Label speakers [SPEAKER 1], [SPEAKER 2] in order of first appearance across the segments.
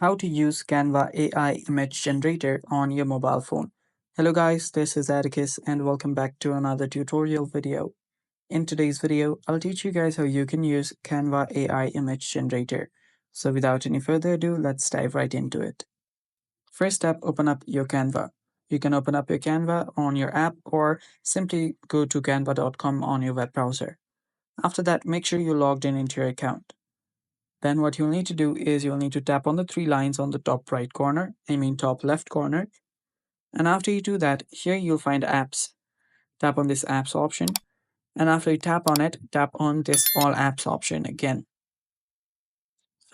[SPEAKER 1] How to use Canva AI Image Generator on your mobile phone. Hello guys, this is Atticus and welcome back to another tutorial video. In today's video, I'll teach you guys how you can use Canva AI Image Generator. So without any further ado, let's dive right into it. First step, open up your Canva. You can open up your Canva on your app or simply go to canva.com on your web browser. After that, make sure you're logged in into your account. Then what you'll need to do is you'll need to tap on the three lines on the top right corner, I mean top left corner. And after you do that, here you'll find apps. Tap on this apps option. And after you tap on it, tap on this all apps option again.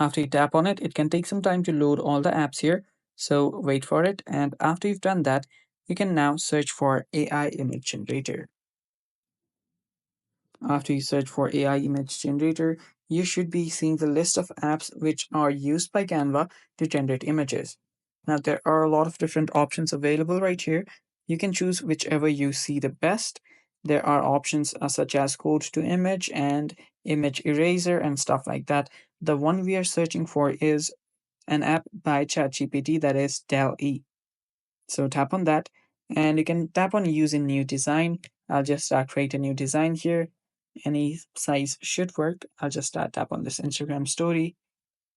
[SPEAKER 1] After you tap on it, it can take some time to load all the apps here. So wait for it. And after you've done that, you can now search for AI Image Generator. After you search for AI Image Generator, you should be seeing the list of apps which are used by Canva to generate images. Now, there are a lot of different options available right here. You can choose whichever you see the best. There are options such as code to image and image eraser and stuff like that. The one we are searching for is an app by ChatGPT, that is Dell-E. So tap on that and you can tap on use a new design. I'll just create a new design here. Any size should work. I'll just tap on this Instagram story.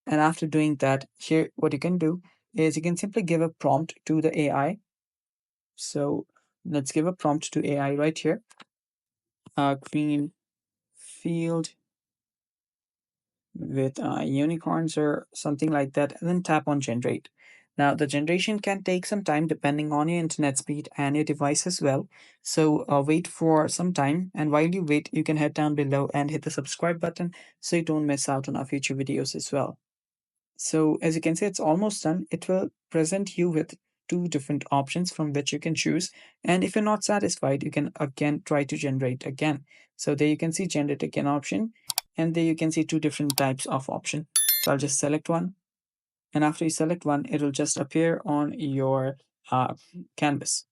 [SPEAKER 1] And after doing that, here what you can do is you can simply give a prompt to the AI. So let's give a prompt to AI right here. Green field with unicorns or something like that, and then tap on generate. Now, the generation can take some time depending on your internet speed and your device as well. So, wait for some time, and while you wait, you can head down below and hit the subscribe button so you don't miss out on our future videos as well. So, as you can see, it's almost done. It will present you with two different options from which you can choose. And if you're not satisfied, you can again try to generate again. So there you can see generate again option. And there you can see two different types of option. So I'll just select one. And after you select one, it will just appear on your canvas.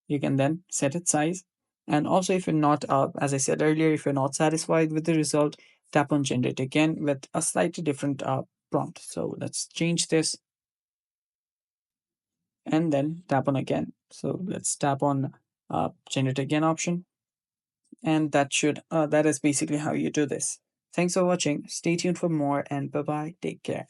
[SPEAKER 1] You can then set its size. And also if you're not, as I said earlier, if you're not satisfied with the result, tap on generate again with a slightly different prompt. So let's change this and then tap on again. So let's tap on generate again option. And that is basically how you do this. Thanks for watching. Stay tuned for more and bye bye. Take care.